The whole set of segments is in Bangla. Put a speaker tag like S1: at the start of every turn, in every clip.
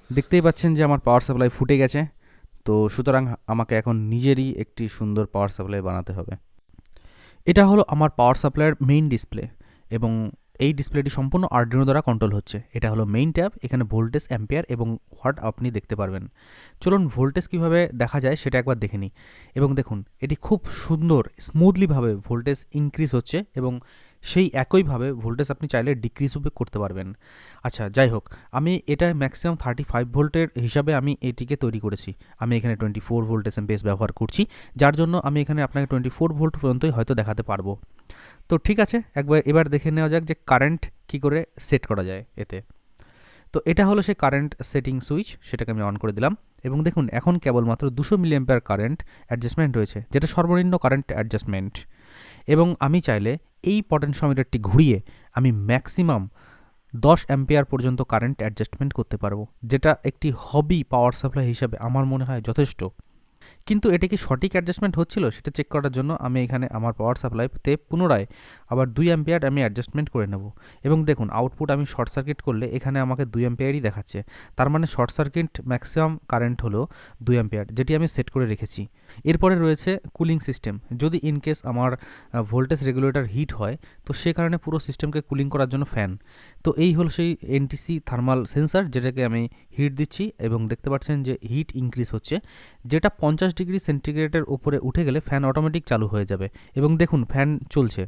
S1: দেখতেই পাচ্ছেন যে আমার পাওয়ার সাপ্লাই ফুটে গেছে। তো সুতরাং আমাকে এখন নিজেরই একটি সুন্দর পাওয়ার সাপ্লাই বানাতে হবে। এটা হলো আমার পাওয়ার সাপ্লাইয়ের মেইন ডিসপ্লে এবং এই ডিসপ্লেটি সম্পূর্ণ আর্ডিনো দ্বারা কন্ট্রোল হচ্ছে। এটা হলো মেইন ট্যাব, এখানে ভোল্টেজ, অ্যাম্পিয়ার এবং ওয়াট আপনি দেখতে পারবেন। চলুন ভোল্টেজ কীভাবে দেখা যায় সেটা একবার দেখে নিই। এবং দেখুন এটি খুব সুন্দর স্মুথলিভাবে ভোল্টেজ ইনক্রিজ হচ্ছে এবং সেই একইভাবে ভোল্টেজ আপনি চাইলে ডিক্রিজও করতে পারবেন। আচ্ছা যাই হোক, আমি এটা ম্যাক্সিমাম 35 ভোল্টের হিসাবে আমি এটিকে তৈরি করেছি। আমি এখানে 24 ভোল্ট এসএমপিএস ব্যবহার করছি, যার জন্য আমি এখানে আপনাকে 24 ভোল্ট পর্যন্তই হয়তো দেখাতে পারবো। তো ঠিক আছে, এবার দেখে নেওয়া যাক যে কারেন্ট কী করে সেট করা যায় এতে। তো এটা হলো সেই কারেন্ট সেটিং সুইচ, সেটাকে আমি অন করে দিলাম এবং দেখুন এখন কেবলমাত্র 200 মিলি অ্যাম্পিয়ার কারেন্ট অ্যাডজাস্টমেন্ট রয়েছে, যেটা সর্বনিম্ন কারেন্ট অ্যাডজাস্টমেন্ট। এবং আমি চাইলে এই পটেনশিওমিটারটি ঘুরিয়ে আমি ম্যাক্সিমাম 10 অ্যাম্পিয়ার পর্যন্ত কারেন্ট অ্যাডজাস্টমেন্ট করতে পারবো, যেটা একটি হবি পাওয়ার সাপ্লাই হিসাবে আমার মনে হয় যথেষ্ট। কিন্তু এটা কি সঠিক অ্যাডজাস্টমেন্ট হচ্ছিল সেটা চেক করার জন্য আমি এখানে আমার পাওয়ার সাপ্লাইতে পুনরায় আবার 2 অ্যাম্পিয়ার আমি অ্যাডজাস্টমেন্ট করে নেব। এবং দেখুন আউটপুট আমি শর্ট সার্কিট করলে এখানে আমাকে 2 অ্যাম্পিয়ারই দেখাচ্ছে। তার মানে শর্ট সার্কিট ম্যাক্সিমাম কারেন্ট হলো 2 অ্যাম্পিয়ার, যেটি আমি সেট করে রেখেছি। এরপরে রয়েছে কুলিং সিস্টেম। যদি ইনকেস আমার ভোল্টেজ রেগুলেটর হিট হয় তো সে কারণে পুরো সিস্টেমকে কুলিং করার জন্য ফ্যান। তো এই হলো সেই এনটিসি থার্মাল সেন্সার, যেটাকে আমি হিট দিচ্ছি এবং দেখতে পাচ্ছেন যে হিট ইনক্রিজ হচ্ছে, যেটা 50 ডিগ্রি সেন্টিগ্রেডের উপরে উঠে গেলে ফ্যান অটোমেটিক চালু হয়ে যাবে। এবং দেখুন ফ্যান চলছে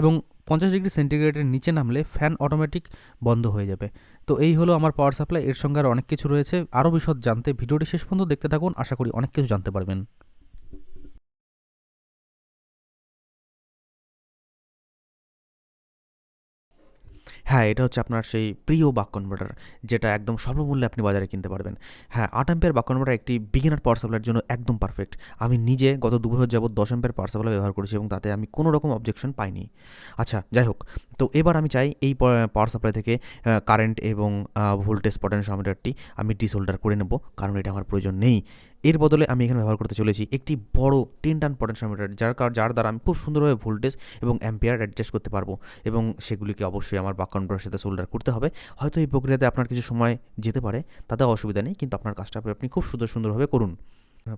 S1: এবং 50 ডিগ্রি সেন্টিগ্রেডের নিচে নামলে ফ্যান অটোমেটিক বন্ধ হয়ে যাবে। তো এই হলো আমার পাওয়ার সাপ্লাই। এর সঙ্গে আর অনেক কিছু রয়েছে। আরও বিশদ জানতে ভিডিওটি শেষ পর্যন্ত দেখতে থাকুন, আশা করি অনেক কিছু জানতে পারবেন। হ্যাঁ, এটা হচ্ছে আপনার সেই প্রিয় বাক কনভার্টার, যেটা একদম স্বল্পমূল্যে আপনি বাজারে কিনতে পারবেন। হ্যাঁ, 8 অ্যাম্পিয়ার বাক কনভার্টার একটি বিগিনার পাওয়ার সাপ্লাইয়ের জন্য একদম পারফেক্ট। আমি নিজে গত 2 বছর যাবত 10 অ্যাম্পিয়ার পাওয়ার সাপ্লাই ব্যবহার করেছি এবং তাতে আমি কোনো রকম অবজেকশন পাইনি। আচ্ছা যাই হোক, তো এবার আমি চাই এই পাওয়ার সাপ্লাই থেকে কারেন্ট এবং ভোল্টেজ পটেনশিওমিটারটি আমি ডিসোল্ডার করে নেব, কারণ এটা আমার প্রয়োজন নেই। এর বদলে আমি এখানে ব্যবহার করতে চলেছি একটি বড় 10 টান পটেনশিওমিটার, যার দ্বারা আমি খুব সুন্দরভাবে ভোল্টেজ এবং অ্যাম্পিয়ার অ্যাডজাস্ট করতে পারবো এবং সেগুলিকে অবশ্যই আমার বাক কনভার্টারের সাথে সোল্ডার করতে হবে। হয়তো এই প্রক্রিয়াতে আপনার কিছু সময় যেতে পারে, তাতে অসুবিধা নেই, কিন্তু আপনার কাজটা আপনি খুব সুন্দরভাবে করুন।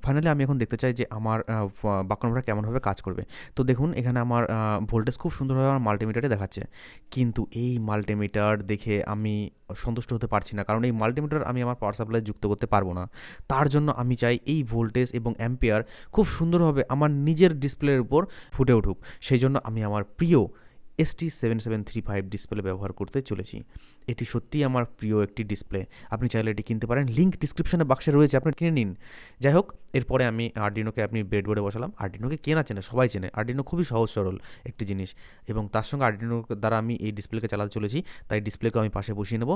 S1: ফাইনালি আমি এখন দেখতে চাই যে আমার বাক কনভার্টার কেমনভাবে কাজ করবে। তো দেখুন এখানে আমার ভোল্টেজ খুব সুন্দরভাবে আমার মাল্টিমিটারে দেখাচ্ছে, কিন্তু এই মাল্টিমিটার দেখে আমি সন্তুষ্ট হতে পারছি না, কারণ এই মাল্টিমিটার আমি আমার পাওয়ার সাপ্লাই যুক্ত করতে পারবো না। তার জন্য আমি চাই এই ভোল্টেজ এবং অ্যাম্পিয়ার খুব সুন্দরভাবে আমার নিজের ডিসপ্লের উপর ফুটে উঠুক। সেই জন্য আমি আমার প্রিয় ST7735 ডিসপ্লে ব্যবহার করতে চলেছি। এটি সত্যিই আমার প্রিয় একটি ডিসপ্লে। আপনি চাইলে এটি কিনতে পারেন, লিঙ্ক ডিসক্রিপশনে বাক্সে রয়েছে, আপনি কিনে নিন। যাই হোক, এরপরে আমি আর্ডিনোকে আপনি ব্রেডবোর্ডে বসালাম। আর্ডিনোকে কেনা চেনে, সবাই চেনে। আর্ডিনো খুবই সহজ সরল একটি জিনিস এবং তার সঙ্গে আর্ডিনো দ্বারা আমি এই ডিসপ্লেকে চালাতে চলেছি, তাই ডিসপ্লেকে আমি পাশে বসিয়ে নেব।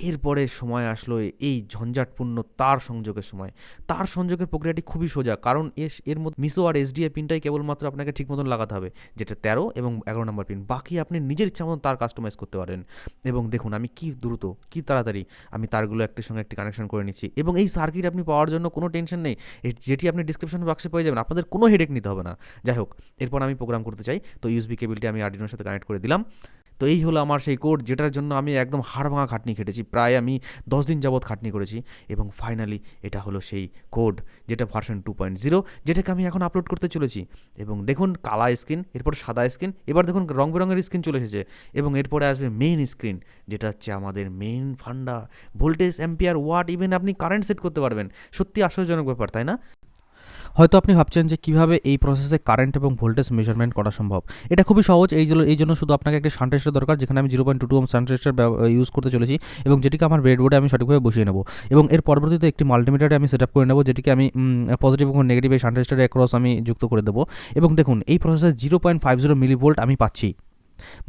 S1: এরপরে সময় আসলো এই ঝঞ্ঝাটপূর্ণ তার সংযোগের সময়। তার সংযোগের প্রক্রিয়াটি খুবই সোজা, কারণ এর মধ্যে মিসো আর এসডিআই পিনটাই কেবলমাত্র আপনাকে ঠিক মতন লাগাতে হবে, যেটা 13 এবং 11 নম্বর পিন। বাকি আপনি নিজের ইচ্ছা মতন তার কাস্টমাইজ করতে পারেন। এবং দেখুন আমি কি দ্রুত, কি তাড়াতাড়ি আমি তারগুলো একটির সঙ্গে একটি কানেকশন করে নিচ্ছি এবং এই সার্কিট আপনি পাওয়ার জন্য কোনো টেনশন নেই, যেটি আপনি ডিসক্রিপশন বক্সে পেয়ে যাবেন। আপনাদের কোনো হেডেক নিতে হবে না। যাই হোক, এরপর আমি প্রোগ্রাম করতে চাই, তো ইউএসবি কেবিলটি আমি আর্ডিনোর সাথে কানেক্ট করে দিলাম। তো এই হলো আমার সেই কোড, যেটার জন্য আমি একদম হাড় ভাঙা খাটনি খেটেছি, প্রায় আমি 10 দিন যাবৎ খাটনি করেছি এবং ফাইনালি এটা হলো সেই কোড, যেটা ভার্সন 2.0, যেটাকে আমি এখন আপলোড করতে চলেছি। এবং দেখুন কালা স্ক্রিন, এরপর সাদা স্ক্রিন, এবার দেখুন রং বেরঙের স্ক্রিন চলে এসেছে এবং এরপরে আসবে মেইন স্ক্রিন, যেটা হচ্ছে আমাদের মেইন ফান্ডা। ভোল্টেজ, অ্যাম্পিয়ার, ওয়াট, ইভেন আপনি কারেন্ট সেট করতে পারবেন। সত্যি আশ্চর্যজনক ব্যাপার, তাই না? হয়তো আপনি ভাবছেন যে কীভাবে এই প্রসেসে কারেন্ট এবং ভোল্টেজ মেজারমেন্ট করা সম্ভব। এটা খুবই সহজ। এই জন্য শুধু আপনাকে একটা শান্ট রেজিস্টার দরকার, যেখানে আমি 0.22 ওহম শান্ট রেজিস্টার ইউজ করতে চলেছি এবং যেটিকে আমার ব্রেডবোর্ডে আমি সঠিকভাবে বসিয়ে নেব। এবং এর পরবর্তীতে একটি মাল্টিমিটারে আমি সেট আপ করে নেব, যেটিকে আমি পজিটিভ এবং নেগেটিভ এই শান্ট রেজিস্টারের অ্যাক্রস আমি যুক্ত করে দেবো। এবং দেখুন এই প্রসেসে 0.50 মিলিভোল্ট আমি পাচ্ছি।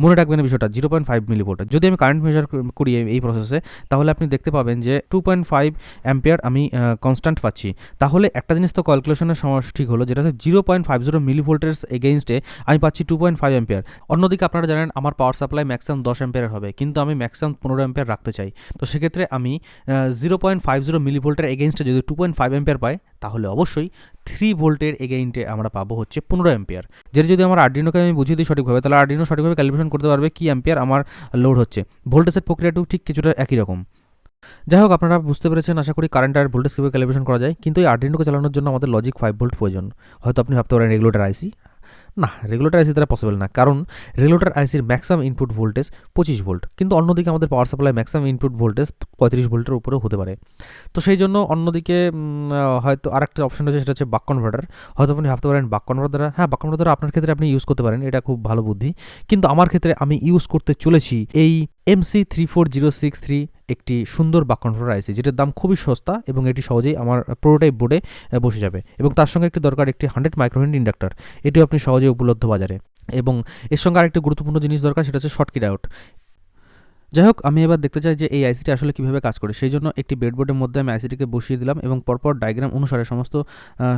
S1: মনে রাখবেন এই বিষয়টা, 0.5 মিলিভোল্ট। যদি আমি কারেন্ট মেজার করি এই প্রসেসে, তাহলে আপনি দেখতে পাবেন যে 2.5 অ্যাম্পিয়ার আমি কনস্ট্যান্ট পাচ্ছি। তাহলে একটা জিনিস তো ক্যালকুলেশনের সময় ঠিক হলো, যেটা হচ্ছে 0.50 মিলিভোল্টের এগেইনস্টে আমি পাচ্ছি 2.5 অ্যাম্পিয়ার। অন্যদিকে আপনারা জানেন আমার পাওয়ার সাপ্লাই ম্যাক্সিমাম 10 অ্যাম্পিয়ার হবে, কিন্তু আমি ম্যাক্সিমাম 15 অ্যাম্পিয়ার রাখতে চাই। তো সেক্ষেত্রে আমি 0.50 মিলিভোল্টের এগেইনস্টে যদি 2.5 অ্যাম্পিয়ার পাই, তাহলে অবশ্যই 3 ভোল্টের এগেইনটে আমরা পাবো হচ্ছে 15 অ্যাম্পিয়ার। যেটা যদি আমার আর্ডিনোকে আমি বুঝিয়ে দিই সঠিকভাবে, তাহলে আর্ডিনো সঠিকভাবে ক্যালিব্রেশন করতে পারবে কি অ্যাম্পিয়ার আমার লোড হচ্ছে। ভোল্টেজের প্রক্রিয়াটাও ঠিক কিছুটা একই রকম। যাই হোক, আপনারা বুঝতে পেরেছেন আশা করি কারেন্ট আর ভোল্টেজ কীভাবে ক্যালিব্রেশন করা যায়। কিন্তু এই আর্ডিনোকে চালানোর জন্য আমাদের লজিক 5 ভোল্ট প্রয়োজন। হয়তো আপনি ভাবতে পারেন রেগুলেটর আইসি। না, রেগুলেটর আইসি দ্বারা পসিবল না, কারণ রেগুলেটর আইসির ম্যাক্সিমাম ইনপুট ভোল্টেজ 25 ভোল্ট, কিন্তু অন্যদিকে আমাদের power supply maximum input voltage 35 ভোল্টের উপরেও হতে পারে। তো সেই জন্য অন্যদিকে হয়তো আরেকটা অপশন রয়েছে, সেটা হচ্ছে বাক কনভার্টার। হয়তো আপনি ভাবতে পারেন বাক কনভার্টার দ্বারা, হ্যাঁ, বাক কনভার্টার দ্বারা আপনার ক্ষেত্রে আপনি ইউজ করতে পারেন, এটা খুব ভালো বুদ্ধি। কিন্তু আমার ক্ষেত্রে আমি ইউজ করতে চলেছি এই MC34063 একটি সুন্দর বাক কনভার্টার আইসি, যেটার দাম খুবই সস্তা এবং এটি সহজেই আমার প্রোটোটাইপ বোর্ডে বসে যাবে। এবং তার সঙ্গে একটি দরকার একটি 100 মাইক্রোহেনরি ইন্ডাক্টর, এটিও আপনি সহজেই উপলব্ধ বাজারে। এবং এর সঙ্গে আরেকটি গুরুত্বপূর্ণ জিনিস দরকার, সেটা হচ্ছে শর্টকি ডায়োড। যাই হোক, আমি এবার দেখতে চাই যে এই আইসিটি আসলে কীভাবে কাজ করে। সেই জন্য একটি ব্রেডবোর্ডের মধ্যে আমি আইসিটিকে বসিয়ে দিলাম এবং পরপর ডায়াগ্রাম অনুসারে সমস্ত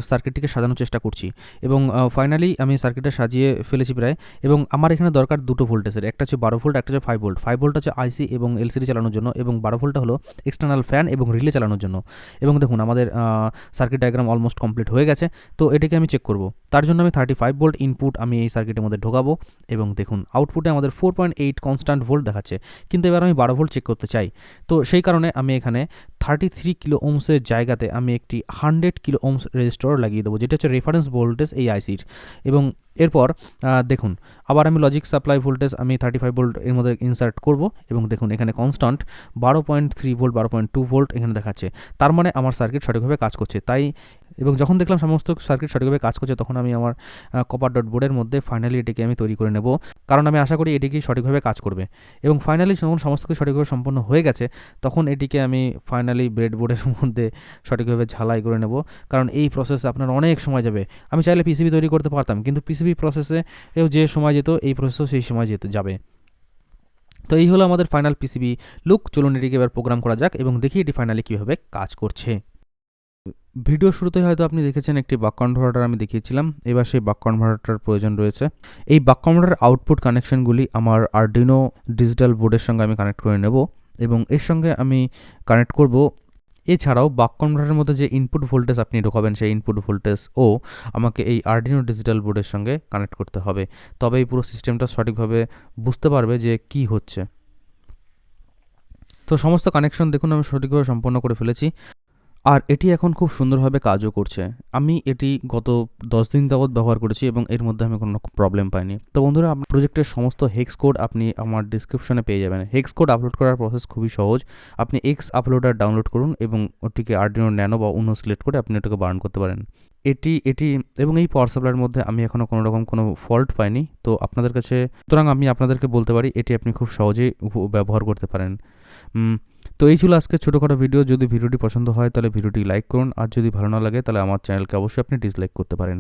S1: সার্কিটটিকে সাজানোর চেষ্টা করছি। এবং ফাইনালি আমি সার্কিটটা সাজিয়ে ফেলেছি প্রায়। এবং আমার এখানে দরকার দুটো ভোল্টেজের, একটা হচ্ছে 12 ভোল্ট, একটা হচ্ছে 5 ভোল্ট। 5 ভোল্ট হচ্ছে আইসি এবং এলসিডি চালানোর জন্য, এবং 12 ভোল্টটা হলো এক্সটার্নাল ফ্যান এবং রিলে চালানোর জন্য। এবং দেখুন, আমাদের সার্কিট ডায়াগ্রাম অলমোস্ট কমপ্লিট হয়ে গেছে। তো এটাকে আমি চেক করব। তার জন্য আমি 35 ভোল্ট ইনপুট আমি এই সার্কিটের মধ্যে ঢোকাবো। এবং দেখুন, আউটপুটে আমাদের 4.8 কনস্ট্যান্ট ভোল্ট দেখাচ্ছে, কিন্তু এবার আমি 12 ভোল্ট চেক করতে চাই। তো সেই কারণে আমি এখানে 33 কিলো ওমসের জায়গাতে আমি একটি 100 কিলো ওমস রেজিস্টর লাগিয়ে দেবো, যেটা হচ্ছে রেফারেন্স ভোল্টেজ এই আইসির। এবং এরপর দেখুন, আবার আমি লজিক সাপ্লাই ভোল্টেজ আমি 35 ভোল্ট এর মধ্যে ইনসার্ট করব। এবং দেখুন, এখানে কনস্ট্যান্ট 12.3 ভোল্ট, 12.2 ভোল্ট এখানে দেখাচ্ছে। তার মানে আমার সার্কিট সঠিকভাবে কাজ করছে। তাই এবং যখন দেখলাম সমস্ত সার্কিট সঠিকভাবে কাজ করছে, তখন আমি আমার কপার ডট বোর্ডের মধ্যে ফাইনালি এটিকে আমি তৈরি করে নেব, কারণ আমি আশা করি এটিকে সঠিকভাবে কাজ করবে। এবং ফাইনালি যখন সমস্ত কিছু সঠিকভাবে সম্পন্ন হয়ে গেছে, তখন এটিকে আমি ফাইনালি ব্রেডবোর্ডের মধ্যে সঠিকভাবে ঝালাই করে নেব, কারণ এই প্রসেসে আপনার অনেক সময় যাবে। আমি চাইলে পিসিবি তৈরি করতে পারতাম, কিন্তু পিসিবি প্রসেসে যে সময় যেত, এই প্রসেসেও সেই সময় যাবে। তো এই হলো আমাদের ফাইনাল পিসিবি লুক। চলুন এটিকে এবার প্রোগ্রাম করা যাক এবং দেখি এটি ফাইনালি কীভাবে কাজ করছে। ভিডিও শুরুতে হয়তো আপনি দেখেছেন একটি বাক কনভার্টার আমি দেখিয়েছিলাম। এবার সেই বাক কনভার্টার প্রয়োজন রয়েছে। এই বাক কনভার্টার আউটপুট কানেকশনগুলি আমার আরডুইনো ডিজিটাল বোর্ডের সঙ্গে আমি কানেক্ট করে নেব, এবং এর সঙ্গে আমি কানেক্ট করব। এছাড়াও বাক কনভার্টারের মধ্যে যে ইনপুট ভোল্টেজ আপনি ঢোকাবেন, সেই ইনপুট ভোল্টেজও আমাকে এই আরডুইনো ডিজিটাল বোর্ডের সঙ্গে কানেক্ট করতে হবে, তবে এই পুরো সিস্টেমটা সঠিকভাবে বুঝতে পারবে যে কি হচ্ছে। তো সমস্ত কানেকশন দেখুন আমি সঠিকভাবে সম্পন্ন করে ফেলেছি, আর এটি এখন খুব সুন্দরভাবে কাজও করছে। আমি এটি গত 10 দিন যাবৎ ব্যবহার করেছি এবং এর মধ্যে আমি কোনো প্রবলেম পাইনি। তো বন্ধুরা, প্রজেক্টের সমস্ত হেক্স কোড আপনি আমার ডিসক্রিপশনে পেয়ে যাবেন। হেক্স কোড আপলোড করার প্রসেস খুবই সহজ। আপনি এক্স আপলোডার ডাউনলোড করুন এবং ওটিকে আরডুইনো ন্যানো বা অন্য সিলেক্ট করে আপনি ওটাকে বার্ন করতে পারেন। এটি এবং এই পাওয়ার সাপ্লাইয়ের মধ্যে আমি এখনও কোনো রকম কোনো ফল্ট পাইনি। তো আপনাদের কাছে, সুতরাং আমি আপনাদেরকে বলতে পারি এটি আপনি খুব সহজেই ব্যবহার করতে পারেন। তো এই ছিল আজকে ছোটোখাটো ভিডিও। যদি ভিডিওটি পছন্দ হয় তাহলে ভিডিওটি লাইক করুন, আর যদি ভালো না লাগে তাহলে আমার চ্যানেলকে অবশ্যই আপনি ডিসলাইক করতে পারেন।